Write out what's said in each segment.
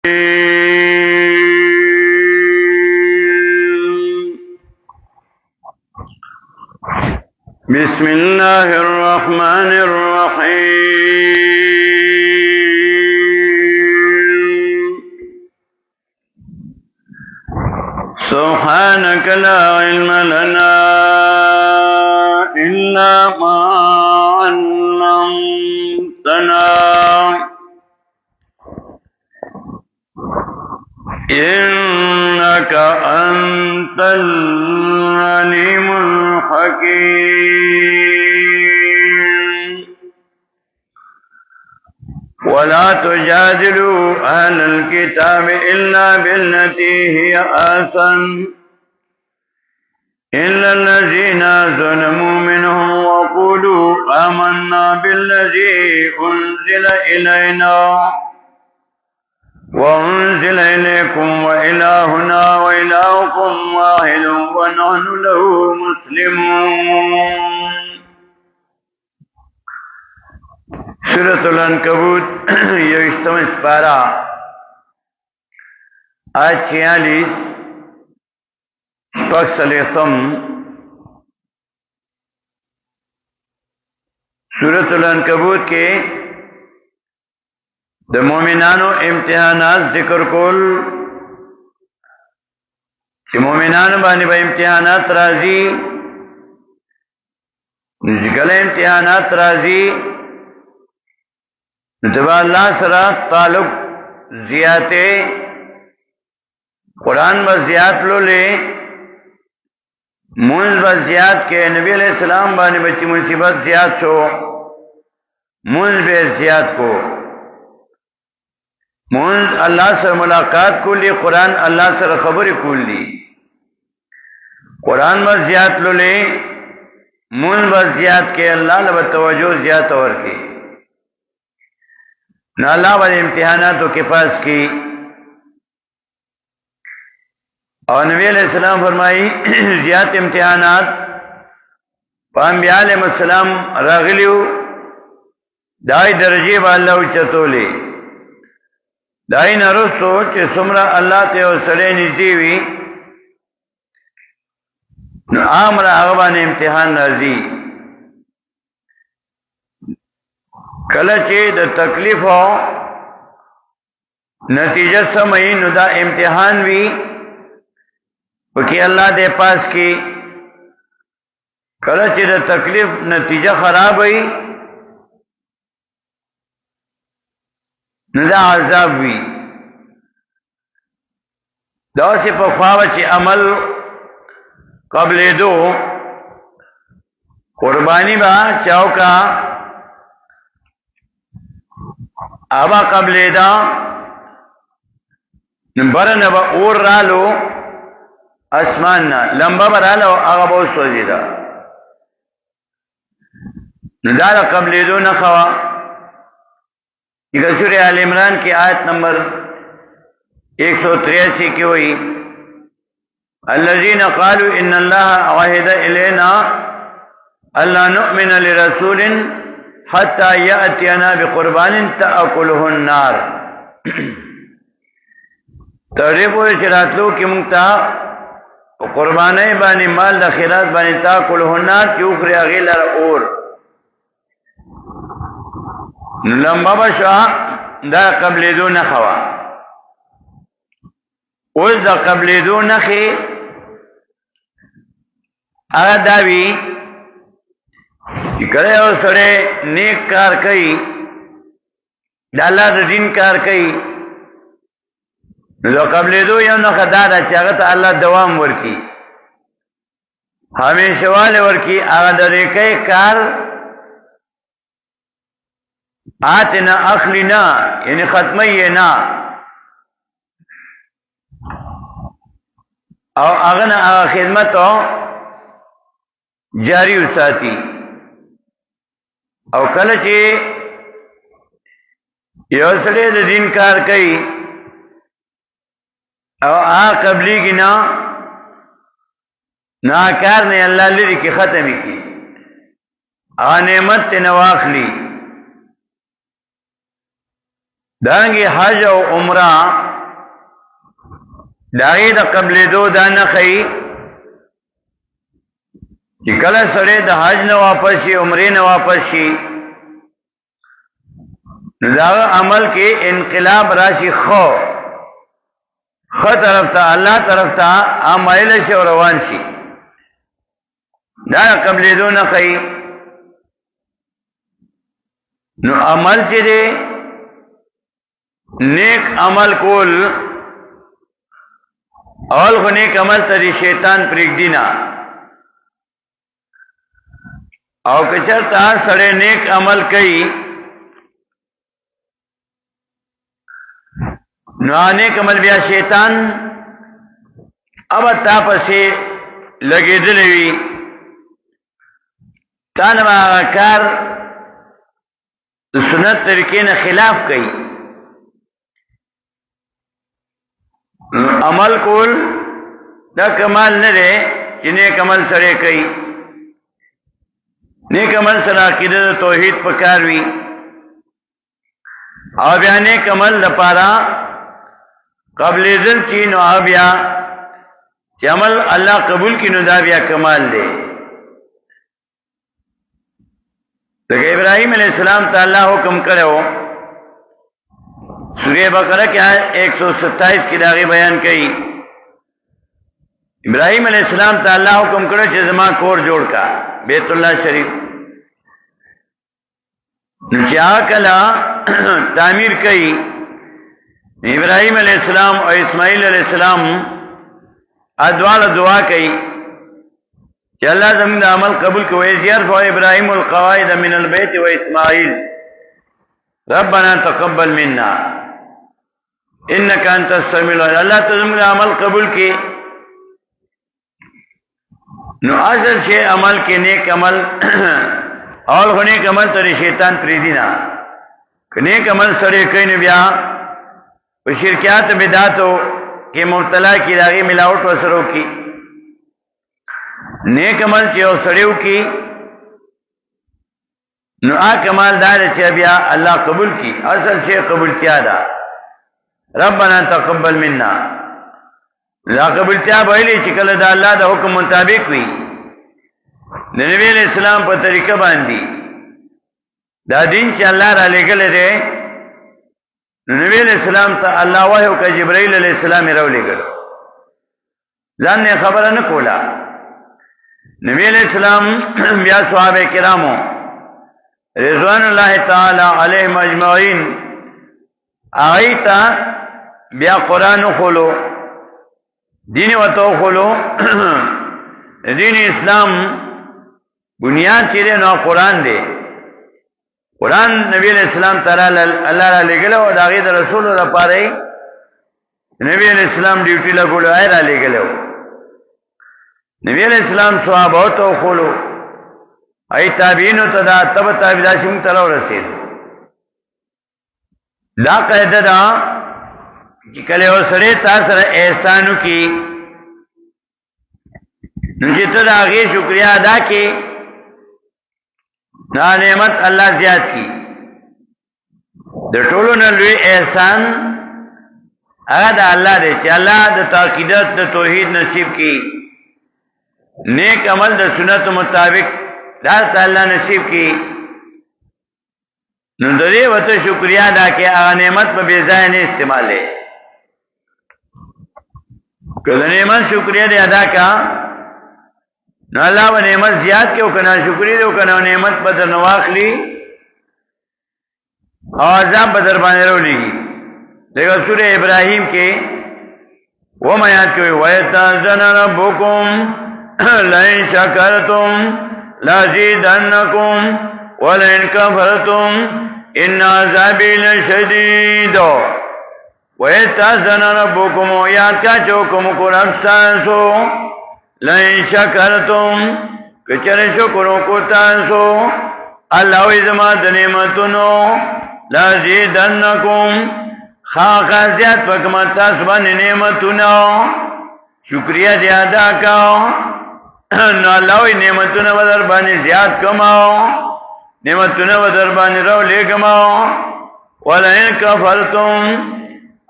بسم الله الرحمن الرحيم سبحانك لا علم لنا إلا ما علمتنا إنك أنت العليم الحكيم ولا تجادلوا أهل الكتاب إلا بالتي هي أحسن إلا الذين ظلموا منهم وقولوا آمنا بالذي أنزل إلينا وأنزل إليكم وإلهنا وإلهكم واحد ونحن له مسلمون. سورة العنکبوت یوشتم سپارہ آیت 46 شپږ څلوېښتم. سورة العنکبوت کے د مومنانو امتحانات ذکر کول چې مومنانو باندې به امتحانات راځي. کله امتحانات راځي نو تبا الله سره تعلق زیاته قرآن به زیات لولې مونږ به زیات کې نبی علیہ السلام باندې بچی مصیبت زیات شو مونږ به زیات کو مونږ الله سره ملاقات کولی قرآن الله سره خبرې کولی قرآن به زیات لولې مونږ به زیات کې الله له توجه زیات ورکې نو الله به امتحاناتو کې پاس کی. اور نبی علیہ السلام فرمائی زیات امتحانات په انبیاء علیهم السلام راغلیو دای درجه به الله اوچتولې دای نه رسو چې څومره الله ته وسړې نږدې وي نو امر هغه باندې امتحان راځي. کله چې د تکلیف او نتیجه سمې نو دا امتحان وی پکې الله دې پاس کی. کله چې د تکلیف نتیجه خراب وي نو دا عذاب وی. دا چې په خواوه چې عمل قبل دو قربانی با چاوکا آبا قبل دا برن با اور رالو اسمان نا لمبا برالو آغا با سوزی دا ندالا قبل دو نخوا یہ سورہ آل عمران کی آیت نمبر 183 کی ہوئی الذين قالوا ان الله عهد الينا الا نؤمن لرسول حتى ياتينا بقربان تاكله النار. تربو شراتلو کی مونتا قربانای باندې مال د خیرات باندې تاكله النار کی اخرى غیلر اور لمبا بشوا دا قبل دو نخوا اوز دا قبل دو نخی اگا داوی کرے او سڑے نیک کار کئی دا اللہ دا دین کار کئی نو قبل دو یو نخ دادا چاگتا اللہ دوام ورکی ہمیشہ والے ورکی اگا دا ریکے کار آتنا اخلینا یعنی ختمی نا او اغنا اغا خدمتو جاری وساتی او کله چې یو سړی د دین کار کوي او قبلی کی نا کار نے اللہ لری کی ختم کی نعمت تے نواخلی دانگی حج او عمره داغی دا قبل دو دا نخی چی کل سڑے دا حج نہ واپس شی عمرے نہ واپس شی نو دا عمل کے انقلاب راشی خو طرف تا اللہ طرف تا آمائل شی و روان شی دا قبل دو نخی نو عمل چی دے نیک عمل کول اول خو نیک عمل تری شیطان پریک دینا او کچرتا سڑے نیک عمل کئی نو نیک عمل بیا شیطان اب تا پسے لگے دلوی تانما کار سنت طریقے نے خلاف کئی عمل کول دا کمال نہ دے کہ نیک عمل سڑے کئی نیک عمل سره عقیده توحید پکار وی او بیا نیک عمل لپاره قبل ذل چی نو بیا چې عمل الله قبول کینو دا بیا کمال دی دغه ابراهیم علیہ السلام ته الله حکم کړو سورہ بقرہ کې 127 کې داغه بیان کړي ابراهیم علیہ السلام ته الله حکم کړو چې زما کور جوړ کا بیت الله شریف نچا کلا تعمیر کئی ابراہیم علیہ السلام اور اسماعیل علیہ السلام ادوال دعا کئی کہ اللہ زمین عمل قبول کو ویزیرف و ابراہیم القواعد من البیت و اسماعیل ربنا تقبل منا انکا انت السمیع العلیم اللہ زمین عمل قبول کی نو اصل شے عمل کے نیک عمل اور نیک عمل تری شیطان پریدینا نیک عمل سڑے کئی نو بیا شرکیات بدعاتو کے مبتلا کی راغی ملاوٹ و سرو کی نیک عمل چے او سڑیو کی نو آ کمال دار چے بیا اللہ قبول کی اصل شے قبول کیا دا ربنا تقبل منا لا قبولتیا بھائلی چکل دا اللہ دا حکم مطابق ہوئی نبی علیہ السلام پر طریقہ باندھی دا دین چی اللہ را لے گلے دے نبی علیہ السلام تا اللہ وحیو کا جبرائیل علیہ السلام رو لے گلو زان نے خبر نکولا نبی علیہ السلام بیا صحابہ کرامو رضوان اللہ تعالی علیہم اجمعین آئی تا بیا قرآن خولو دین و تو خولو دین اسلام بنیاد چیرے نو قرآن دے قرآن نبی علیہ السلام تعالی اللہ را لے گلو و داغید رسول را پارے نبی علیہ السلام ڈیوٹی لگولو آئے را لے گلو نبی علیہ السلام صحابہ تو خولو آئی تابعینو تدا تب تابعداشم تلو رسید دا قیدہ دا کلے او سڑے تاثر احسانو کی نجیتا دا آگے شکریہ ادا کی نا نعمت اللہ زیاد کی دا ٹولو نلوی احسان اگا دا اللہ دے چا اللہ دا تاقیدت دا توحید نصیب کی نیک عمل دا سنت مطابق دارتا اللہ نصیب کی نو دے و تو شکریہ ادا کی اگا نعمت پا بیزائے نے استعمال ہے کہ نعمت شکریہ دے ادا کا نو اللہ و نعمت زیاد کے کنا شکریہ دے کنا نعمت بدر نواخلی اور عذاب بدر بانے رو لگی لیکن سورہ ابراہیم کے وہ میات کے وَيَتَّذَنَ رَبُّكُمْ لَئِن شَكَرْتُمْ لَزِيدَنَّكُمْ وَلَئِن كَفَرْتُمْ إِنَّ عَذَابِي لَشَدِيدٌ وَيَتَّذَنَ رَبُّكُمْ یاد کا چوکم کو رب سانسو لئن شکرتم کچر شکروں کو تانسو اللہ ازمات نعمتنو لازیدنکم خاقا زیاد پکمت تاسبان نعمتنو شکریہ دی ادا کاؤ نو اللہ نعمتنو بدر بانی زیاد کماؤ نعمتنو بدر بانی رو لے کماؤ ولئن کفرتم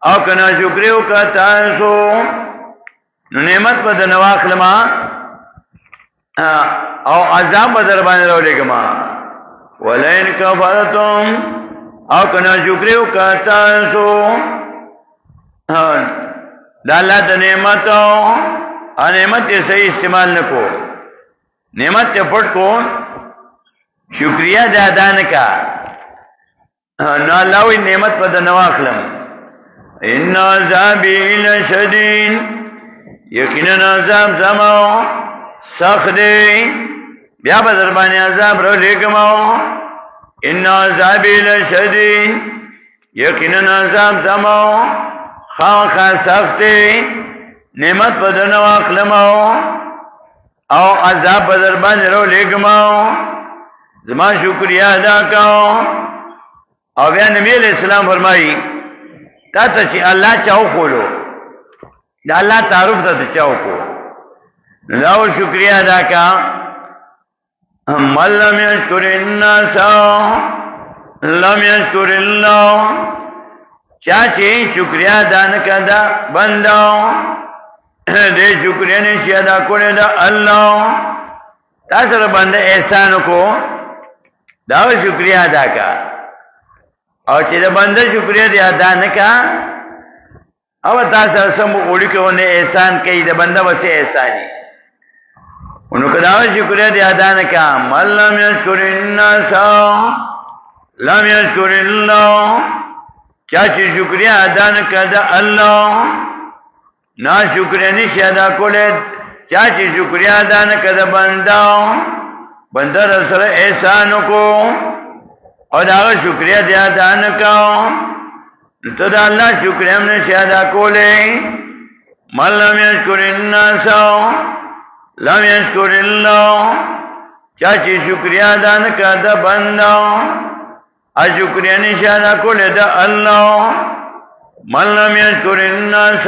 او کنا شکریو کا تاسو نعمت په د نواخلما او عذاب بدر باندې راولېګما ولئن کفرتم او کنا شکریو کا تاسو دا الله د نعمت او نعمت یې صحیح استعمال نکو نعمت ته پټ کو شکریا د ادا نه کا نو الله وی نعمت په د نواخلم ان عذابی لشدید یقینا عذاب زما سخت دی بیا به در باندې عذاب را لګمو ان عذابی لشدید یقینا عذاب زما خاص سخت دی نعمت په د نواخلم او عذاب به در باندې را لګمو زما شکریا ادا کوم او بیا نبی علیہ السلام فرمائی تا ته چې الله چاو خولو دا الله تعارف ته چاو کو نو شکریا ادا کا من لم یشکر الناس لم یشکر الله چا چې شکریا ادا نه کړه بندو دې شکریا نشي ادا کولای دا الله تاسو سره باندې احسان کو دا شکریا ادا کا او چې د بنده شکریا دی ادا نه کا او تاسو سم وړي کوونه احسان کوي د بنده وسه احساني انو کدا شکریا دی ادا نه کا ملم یشکر الناس لم یشکر الله چا چې شکریا ادا نه کړه الله نا شکریا نشي ادا کولای چا چې شکریا ادا نه کړه بنده سره احسان کو او دا شکریا دی ادا نکاو ته دا الله شکریا هم نشي ادا کولی من لم یشکر الناس لم یشکر الله چا چې شکریا ادا نکړه بنده ا شکریا نشي ادا کولی دا الله من لم یشکر الناس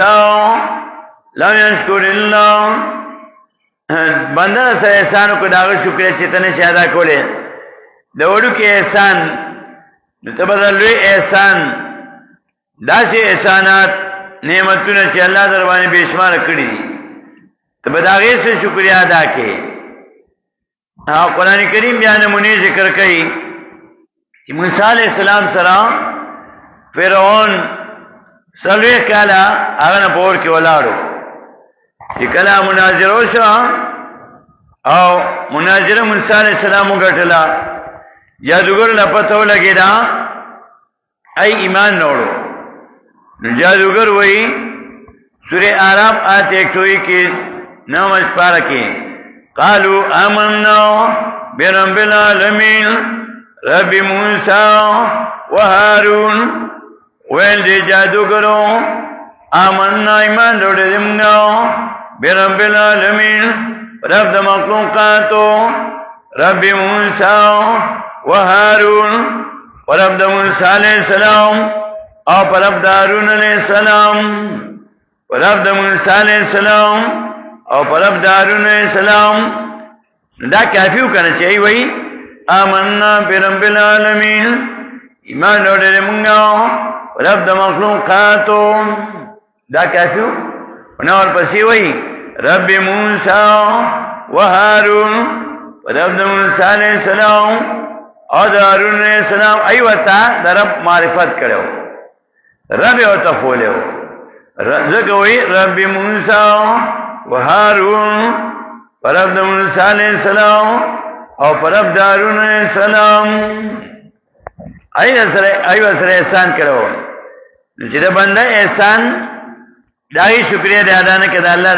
لم یشکر الله بنده سره احسان کو دا شکریا چې ته نشي ادا کولی د وړو کې احسان نو ته بدلوي احسان داسې احسانات نعمتونه چې الله در باندې بشمار کړی دي ته به د هغې څه شکریا ادا کړې او قرآن کریم بیا نمونې ذکر کوي چې موسی علیه السلام سره فرعون 40 کاله هغه نه پور کې ولاړو چې کله مناظره وشوه او مناظره موسی علیه السلام وګټله جادوگر لپتو لگی دا ای ایمان نوڑو جادوگر وہی سورہ آراف آیت 121 نومش پارکی قالو آمنا برب العالمین رب موسیٰ و حارون ویل دی جادوگرو آمنا ایمان روڑ دمگا برب العالمین رب دا مخلوقاتو رب موسیٰ و حارون ورب دا موسیٰ علیہ السلام او پرب دا حارون علیہ السلام ورب دا موسیٰ علیہ السلام او پرب دا حارون علیہ السلام دا کافیو کرنا چاہیے وہی آمنا برب العالمین ایمان روڑے منگا ورب دا مخلوقاتو دا کافیو اور پسی وہی رب موسیٰ و حارون ورب دا موسیٰ علیہ السلام او دا حارون علیہ السلام ایوتا دا رب معرفت کرو رب ایوتا خولو ذکوی رب موسیٰ و حارون پرب دا موسیٰ علیہ السلام او پرب دا حارون علیہ السلام ایوہ سر احسان کرو چی دا بندہ احسان دائی شکریہ دا ادا نکا دا اللہ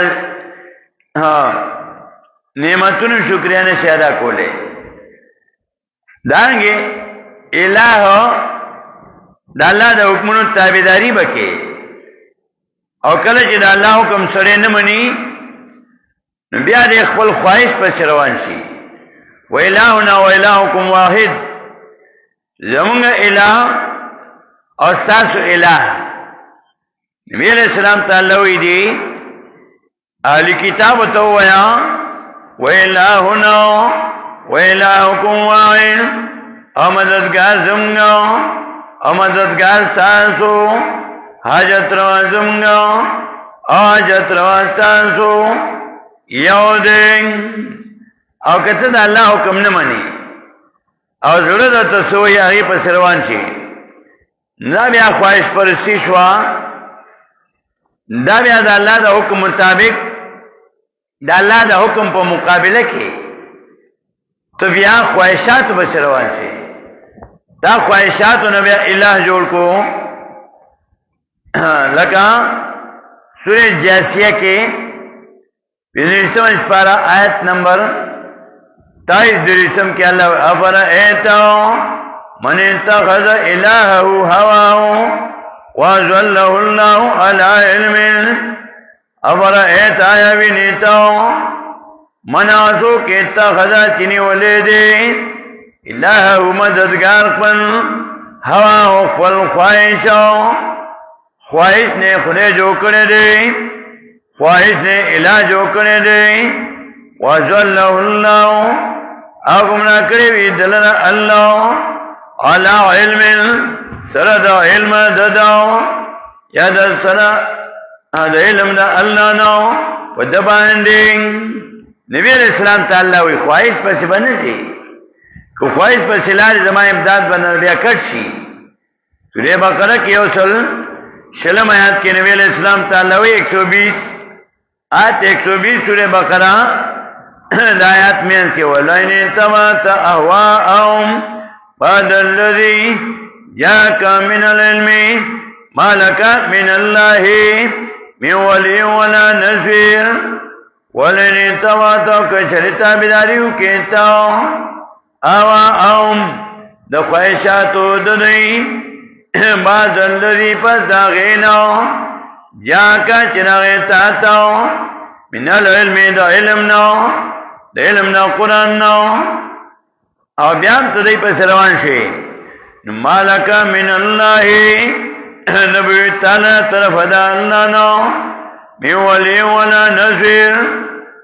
نعمتون شکریہ نشی ادا کولے دانگی الہ دا اللہ دا حکمونو تابداری بکے او کله چې دا الله حکم سره نه مني بیا د خپل خواهش په روان شي و الهنا و الهکم واحد زمونږ الہ او تاسو الہ نبی علیہ السلام تعالی وی دی اهل کتاب ته ویا و الهنا و الهکم واحد او مددگار زمونږ او مددگار تاسو حاجت روا زمگا حاجت روا تاسو یو دین او کته د الله حکم نه مانی او زړه د تاسو یې هغه په روان شي نه بیا خواهش پرستی شوا دا بیا د الله د حکم مطابق د الله د حکم په مقابله کې تو بیا خواهشات به روان شي دا خواهشات نو بیا الہ جوړ کو لکه سورہ جاسیہ کې پنځم سپارہ آیت نمبر 23 درسم کې الله افر ایتو من اتخذ الهه هواه وَذَلَّهُ اللَّهُ عَلَى عِلْمٍ أَفَرَأَيْتَ يَبِنِتَو مناسو کے اتخذا چنی ولیدے الہ مددگار پن ہوا خپل خواہش نے خدے جو کرے دے خواہش نے الہ جو کرے دے وَذَلَّهُ اللَّهُ اگمنا کرے وی دلنا اللہ عَلَى عِلْمٍ سرد علم دداو یا د سره د علم د الله نو په د باندې نبی اسلام تعالی وی خواهش پس باندې دي کو خواهش پس لار زما امداد باندې بیا کړ شي سورہ بقرہ کې اوصل شلم آیات کې نبی اسلام تعالی وی 120 آیت 120 سورہ بقرہ د آیات مین کې ولین تمات اهواهم بعد الذی جاءك من العلم ما لك من الله من ولي ولا نصير ولن اتبعتك شرطا بداریو کېتا او د خواهشاتو د دی بعض الذي پس داغینو جاءك چناغی تاتو من العلم د علم نو قرآن نو او بیان تدی پس روان شي مالک من اللہ نبی تعالی طرف دا اللہ نو من ولی ولا نصیر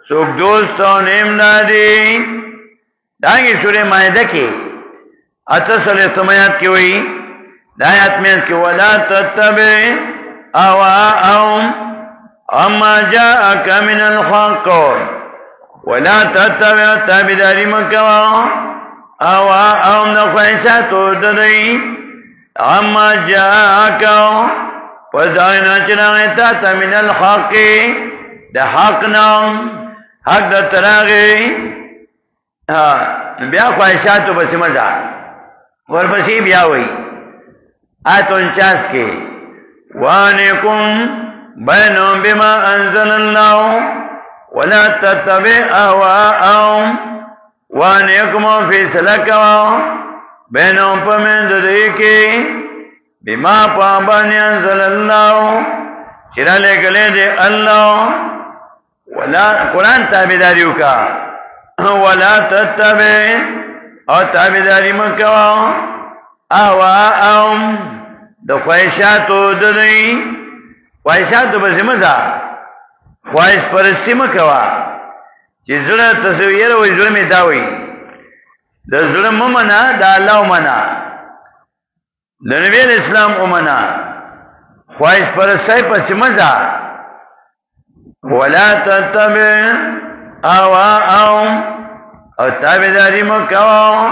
سوک دوست و امدادی دانگی سورہ مائدہ کی اتصل سمیات کی ہوئی دایات میں اس کی ولا تتبع اواءهم اما جاءک من الحق ولا تتبع تابداری مکوا اواءهم نخواهشاتو ددئی اما جاءکو پدائنا چناغیتا تا من الحق دا حق نام حق دا تراغی بیا خواهشاتو بس مزا ورپسی بیا ہوئی آیت 49 کے وانکم بینهم بما انزل اللہ ولا تتبع اواءهم وانکمو فیصلہ کوا بینوں پا من ددیکی بما پابانی انزل اللہ چرا لے گلے دے اللہ ولا قرآن تابداریو کا ولا تتبع او تابداری مکوا اواءهم دو خواہشاتو ددی خواہشاتو بس مزا خواہش پرستی مکوا چې زړه تصویر وي زړه می داوي د زړه ممنا د الله منا د نبی اسلام منا خواهش پرستای پس مزه ولا تتبع اواءهم او تابعداري مکو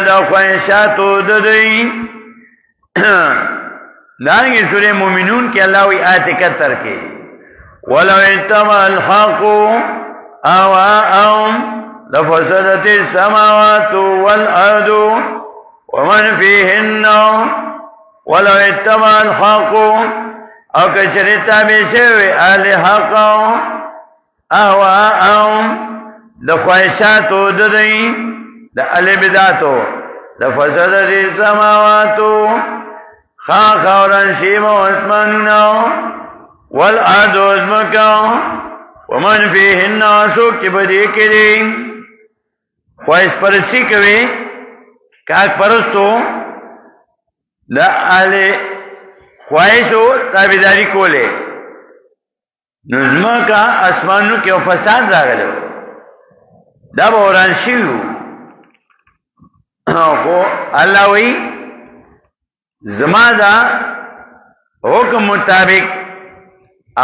دا خواهشاتو د دوی دانګي سورې مومنون کې الله وی آیت 71 کې ولو اتبع الحق اواءهم لفسدت السماوات والارض ومن فيهن ولو اتبع الحق او کچرتا بشوی آل حق اواءهم لخواهشاتو ددئی دا علی بداتو لفسدت السماوات خاورن شیم و اسماننا والارض ازمکا ومن فیهن آسوک چی بدی کدی خواهش پرستی کوي کاک پرستو دا آل خواهشو تابداری کولے نظمکا اسمانو کیو فساد راگلو دا بوران شیو خو اللہ وی زما دا حکم مطابق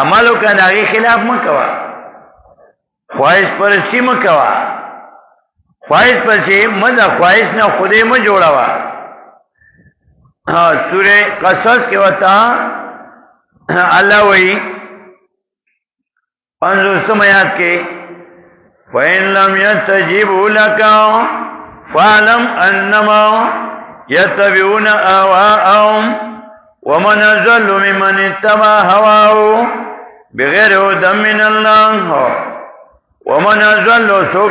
عملو کا داغی خلاف مکوا خواہش پرستی مکوا خواہش پرستی مدہ خواہش نا خودے مجوڑوا سورہ قصص کے وطا اللہ وی 50 آیات کے فَإِن لَمْ يَسْتَجِيبُوا لَكَ فَاعْلَمْ أَنَّمَا يَتَّبِعُونَ أَهْوَاءَهُمْ وَمَنْ أَضَلُّ مِمَّنِ اتَّبَعَ هَوَاهُ بِغَيْرِ هُدًى مِنَ اللَّهِ وَمَنْ أَضَلُّ سُوءَ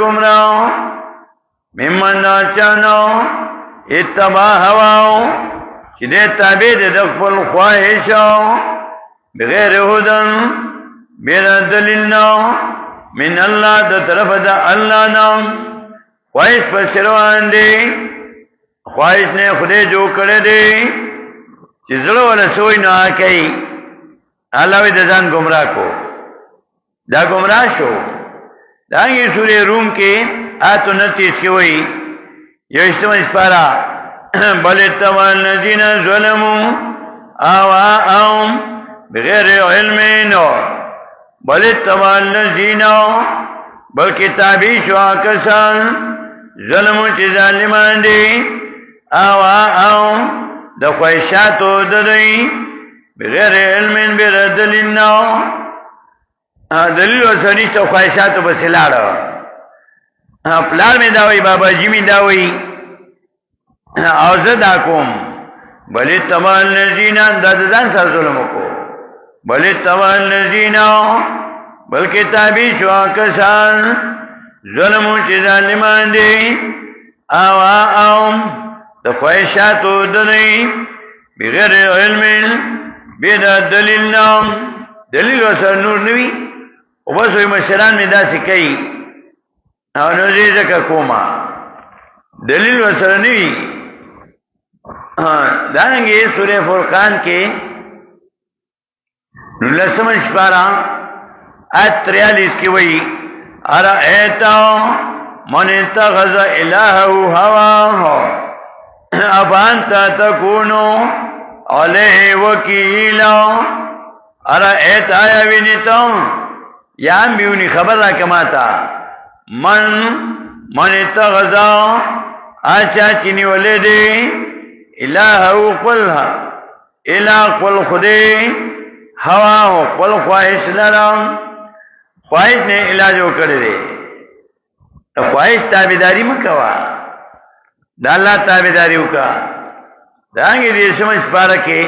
گمراہ ممن چانو اتبع هواه چې دې تابع دي د خپل خواهشو بغیر هدن بلا دلیل نو من الله د طرف د الله نو خواهش پر روان دي خواهش نه خدای جو کړی دی چې زړه ولا سوی نه کوي الله دې ځان گمراه کو دا گمراه شو دانګي سورې روم کې آیت 29 کې وایي یو استمه سپارا بل اتبع الذين ظلموا اهواءهم بغیر علم بل اتبع الذين بلکې تابع شو کسان ظلمو چې ظالمان دي اهواءهم د خواهشاتو د دوی بغیر علم بغیر دلیل نو دلیل وسنی ته خواهشاتو بس لاړو پلار می داوی بابا جی می داوی او زدا کوم بلی تبع الذین د ځان سره ظلم کو بلی تبع الذین بلکې تابع شو کسان ظلم چې ظالمان دي او د خواهشاتو دني بغیر علم بلا دلیل نام دلیل وسر نور نوی او بس وی مشران می داسې کوي او نو دې ځکه کومه دلیل وسر نوی دانگی سورہ فرقان کے نلسم شپارا آیت 43 کی وئی ارائیتا من اتخذ الہو ہوا افانتا تکونو علیہ وکیلا ارائیتا یا بینیتا یا ہم بیونی خبر را کماتا من اتخذ آچا چینی والے دے الہو قلها الہ قل خودی ہوا قل خواہش لرم خواہش نے الہ جو کردے خواہش تابداری مکوا دا اللہ تابداری کا دانگی دیشم اسپارہ کے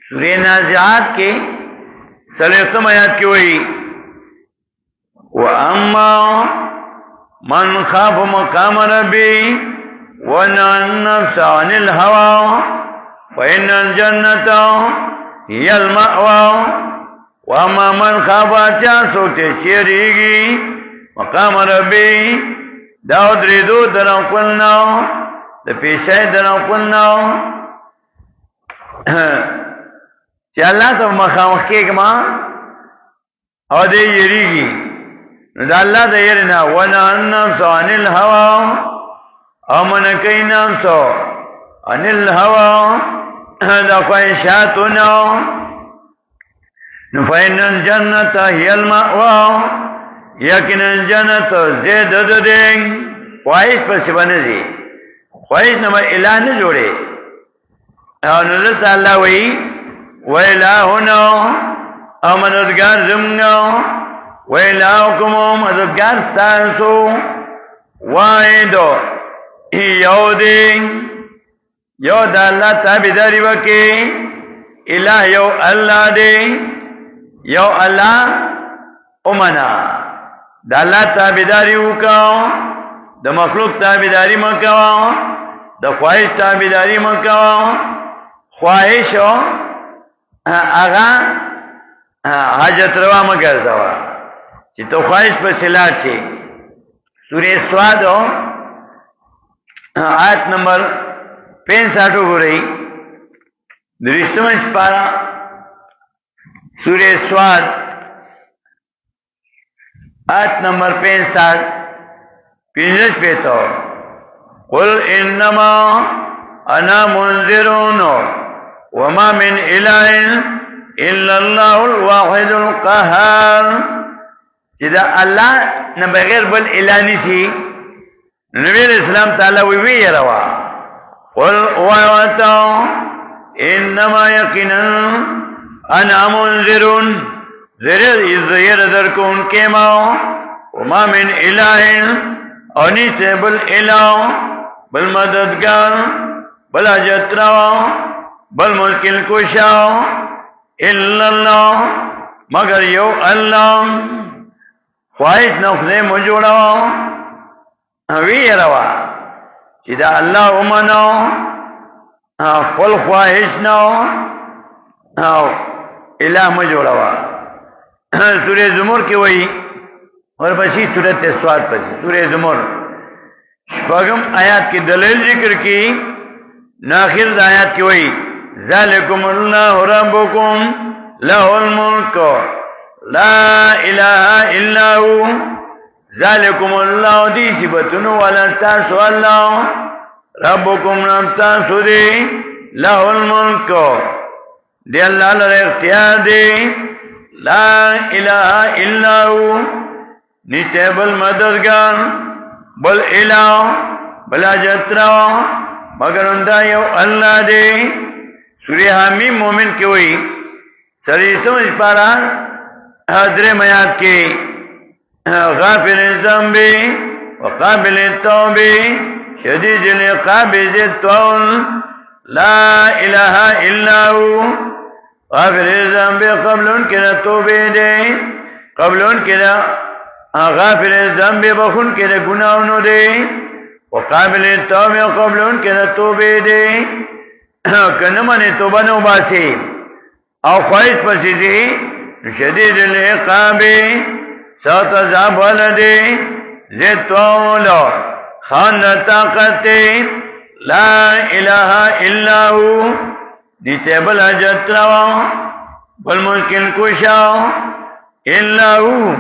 سورہ نازعات کے 30 آیات کی وئی وَأَمَّا مَنْ خَافَ مَقَامَ رَبِّهِ وَنَهَى النَّفْسَ عَنِ الْهَوَى فَإِنَّ الْجَنَّةَ هِيَ الْمَأْوَى وَأَمَّا مَنْ خَافَ سُوْتِ چیریږي مقام ربی دا درېدو درو کولنو د پیشای درو کولنو چې الله ته مخامخ کېږما او دې یریږي دا الله د یرینا ونهى النَّفْسَ عَنِ الْهَوَى امن کئی نفسو ان الهوا دا خواہشاتنا نفین الجنت ہی المأوا یقین الجنت زید ددیں خواہش پس بنزی خواہش نما الہ نہ جوڑے او نزلت اللہ وی وَإِلَٰهُنَا امددگار زمنا وَإِلَٰهُكُمْ مددگار ستانسو واحدو یو دی یو دا اللہ تابداری وکی الہ یو اللہ دی یو اللہ امنا دا اللہ تابداری وکاو دا مخلوق تابداری مکاو دا خواہش تابداری مکاو خواہشو آغا حاجت روا مگرزوا چی تو خواہش پر سلار چی سورہ سوادو آیت نمبر 65 ہو رہی درشتمن سپارا سورہ سواد آیت نمبر 65 پینزش پیتو قل انما انا منذرون وما من اله الا الله الواحد القهار. چې دا الله نه بغیر بل اله نشي. نبی اسلام تعالی وی روا قل واتو انما یقینا انا منذر زیر درکون کما وما من اله اني بل اله بل مددگار بل اجترا بل مشکل کشا الا الله مگر یو الله خواهش نخده مجوڑا وی روا چې دا الله ومنو خپل خواهش نو الہ مجوڑا. سورہ زمر کی وہی اور بسی سورت سواد پسی سورہ زمر شپاگم آیات کی دلیل ذکر کی. ناخر آیات کی وہی ذالکم اللہ ربکم لہ الملک لا الہ الا ہو. ذالکم اللہ دی صفتنو والا تاسو اللہ ربکم رب تاسو دی لہ الملک دی اللہ لر اختیار دی لا الہ الا ہو نشتے بل مددگار بل الہ بلا جترا مگر اندہ یو اللہ دے. سورہ حمیم مومن کی ہوئی سری سمجھ پارا حضر میاد کی غافر الذنب وقابل التوب شدید العقاب ذی الطول لا الہ الا ہو. غافر الذنب قبل ان کے نہ توبے دے قبل ان کے نہ غافر الذنب بخون کے نہ گناہوں دے وقابل التوب قبل ان کے نہ توبے دے کنمانے توبہ نو باسی او خواہش پسی دے شدید العقاب سات عذاب والدے ذی الطول خان طاقت لا الہ الا ہو نیتے بلا جترا بل مشکل کشا الا ہو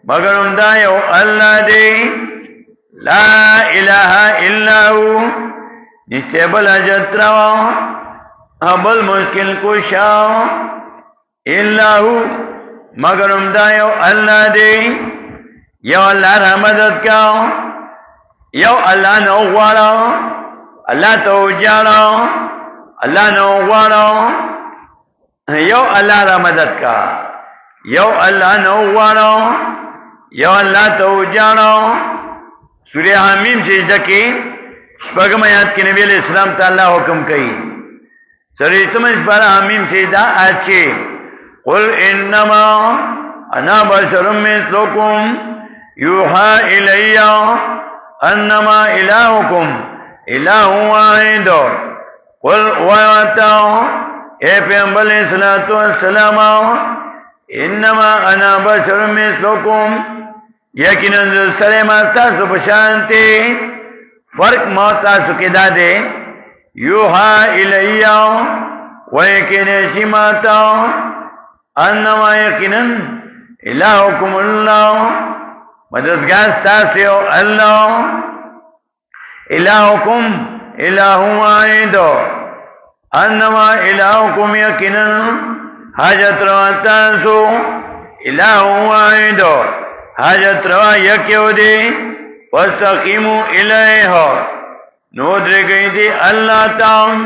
مگر امدہ یو اللہ دے لا الہ الا ہو نیتے بلا جترا بل مشکل کشا الا ہو مگر امدہ یو اللہ دے. یو اللہ را مدد کا یو اللہ نو غوارا اللہ تو جانا اللہ نو غوارا یو اللہ را مدد کا یو اللہ نو غوارا یو اللہ تو جانا. سورہ حمیم سے ذکی شپگم آیات کے نبی علیہ السلام تعالی حکم کئی سورہ سمجھ پارا حمیم سے دا آچے قل انما انا بشر مثلکم یوحى الی انما الہکم الہ واحد. قل واتو اے پیغمبر علیہ السلام انما انا بشر مثلکم یقیناً سر ما تاسو پشانتی فرق ما تاسو کی دادے یوحى الی ویقین شماتا انما یقیناً الہکم اللہ مددگار تاسو اللہ الہکم الہ واحد انما الہکم یقیناً حاجت روا تاسو الہ واحد حاجت روا یکیو دے واستقیموا الیہ نودر گئی دی اللہ تام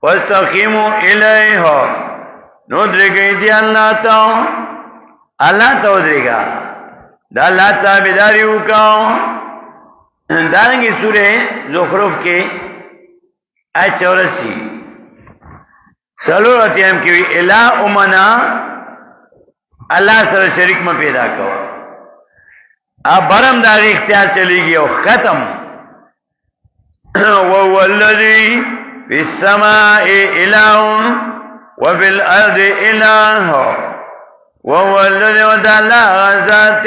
واستقیموا الیہ نودر گئی دی اللہ تام اللہ تو دے گا دا اللہ تابداریو کا. دارنگی سورہ زخرف کے آیت 84 سلور اتیام کی وی الہ امنا اللہ سر شریک میں پیدا کرو. اب برم داغی اختیار چلی گئی اور ختم. وَهُوَ الَّذِي فِي السَّمَاءِ إِلَهٌ وَفِي الْأَرْضِ إِلَهٌ وَهُوَ الَّذِي وَدَعَلَّ غَزَاتِ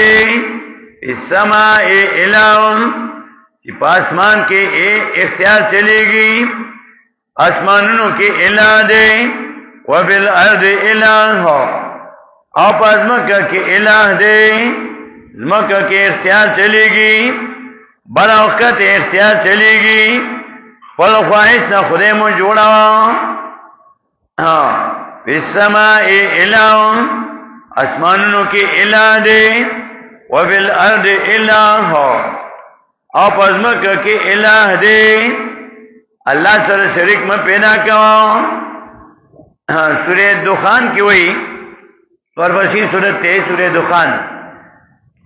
فِي السَّمَاءِ إِلَهٌ کہ پاسمان کے اختیار چلے گی آسمانوں کے الہ دے وَفِي الْأَرْضِ إِلَهٌ آپ از مکہ کے الہ دے مکہ کے اختیار چلے گی بڑا وقت اختیار چلے گی پل خواہش نا خدای مو جوڑا فی السماء الہ اسمانونو کی الہ دے وفی الارض الہ او پزمک کی الہ دے اللہ سر شریک میں پیدا کوا سورہ دخان کی وئی وربسی سورت تے سورہ دخان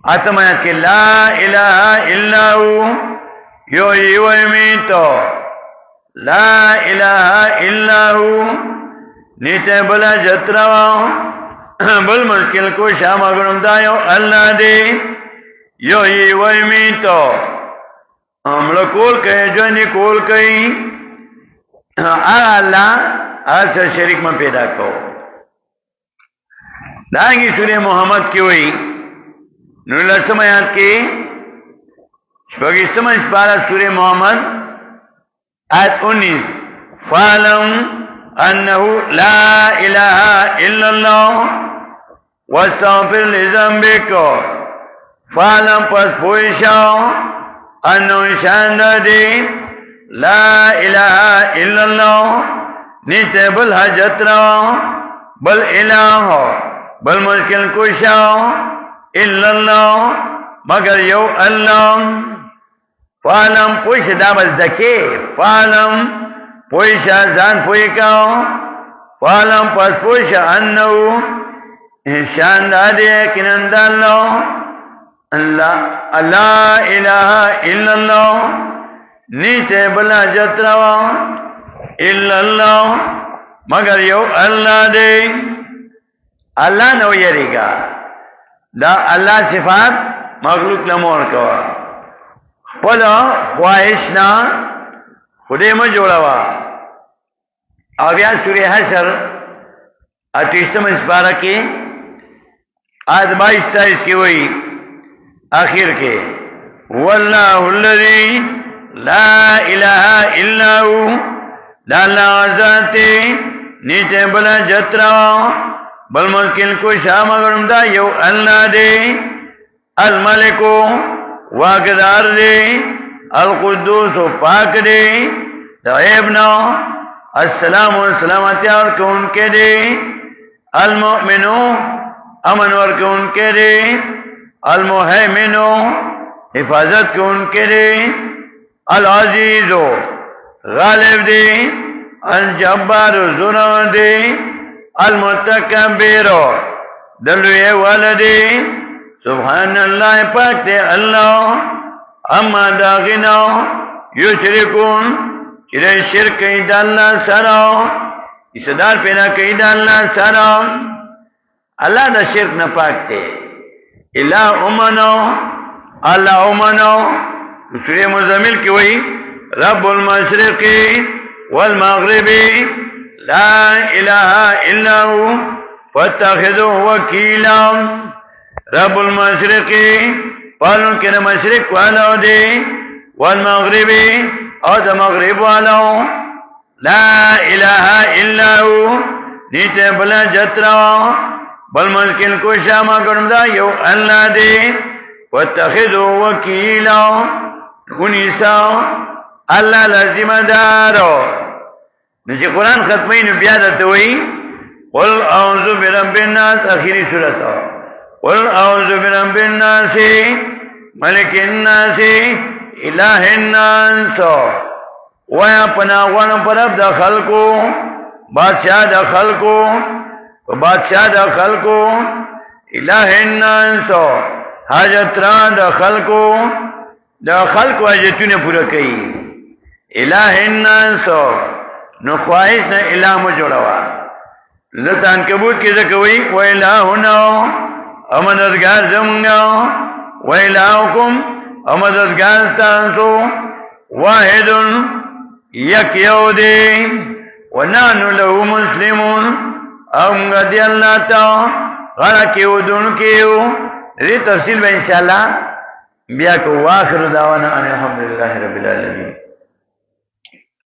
آتم آیت کی لا الہ الا ہو یحیی و یمیت لا الہ الا ہو نیتے بلا جتروا بل مشکل کو شام اگرم دایو اللہ دے یحیی و یمیت ہمڑا کول کہے جو نہیں کول کہی اللہ آسر شریک میں پیدا کو دائنگی سورہ محمد کی ہوئی نورلسم آیات کی شپاگستم اسپارہ سورہ محمد آیت 19 فَعَلَمْ أَنَّهُ لَا إِلَهَ إِلَّا اللَّهُ وَاسْتَغْفِرْ لِذَنبِكَ فَعَلَمْ پس پوشاو انہو شاندہ دے لا الہ الا اللہ نیتے بل حجت رو بل الہ بل مشکل کشاو الا اللہ مگر یو اللہ فعلم پوش دابز دکے فعلم پوش زان پوشکاو فعلم پس پوش انہو شاندہ دے کنند اللہ اللہ لا الہ الا اللہ نیچے بلا جتروا الا اللہ مگر یو اللہ دے اللہ نو یری گا دا اللہ صفات مخلوق نمور کوا پلا خواہشنا خودے میں جوڑوا اب یہاں سورہ حشر 28 اسپارہ کی آیت 22 کی ہوئی آخر کے واللہ الذی لا الہ الا ہو دا اللہ ذاتے نیچے بلا جترا بل مشکل کو شام اگرم دا یو اللہ دے الملکو واقدار دے القدوس و پاک دے دا عیبنا السلام و سلامتی ورکو ان کے دے المؤمنو امن ورکو ان کے دے المحیمنو حفاظت کو ان کے دے العزیزو غالب دے الجبار زنو دے المتکبر دلوے والدے سبحان اللہ پاک دے اللہ اما داغنا یشرکون چرے شرک کئی اللہ سارا اسدار پیدا کئی اللہ سارا اللہ دا شرک نہ پاک دے الہ امنو اللہ امنو سورہ مزمل کی ہوئی رب المشرقی والمغربی لا الہ الا ہو فاتخذو وکیلا رب المشرقی پالن کے مشرق والا دے والمغربی اور دا مغرب والا لا الہ الا ہو نیتے بلا جترا بل مشکل کو شامہ کرندہ یو اللہ دے واتخذو وکیلا انیسا اللہ لازم دارو نجی قرآن ختمی نبیادت ہوئی قل اعوذ برب الناس آخری صورت قل اعوذ برب الناس ملک الناس الہ الناس ویا پناہوان پر اب دا خلقو بادشاہ دا خلقو بادشاہ دا خلقو الہ الناس حاجت را دا خلقو دا خلق واجتون پورا کئی الہ الناس نو خواہش نا الہ مجھوڑوا لطان کبوت کی ذکوئی وَإِلَهُنَا امددگار زمگا وَإِلَهُكُمْ امددگار تانسو واحد یک یو دے ونانو لہو مسلمون امگا دی اللہ تا غرا کیو دون کیو ری تفصیل با انشاءاللہ بیا کو واخر دعوانا ان الحمدللہ رب العالمین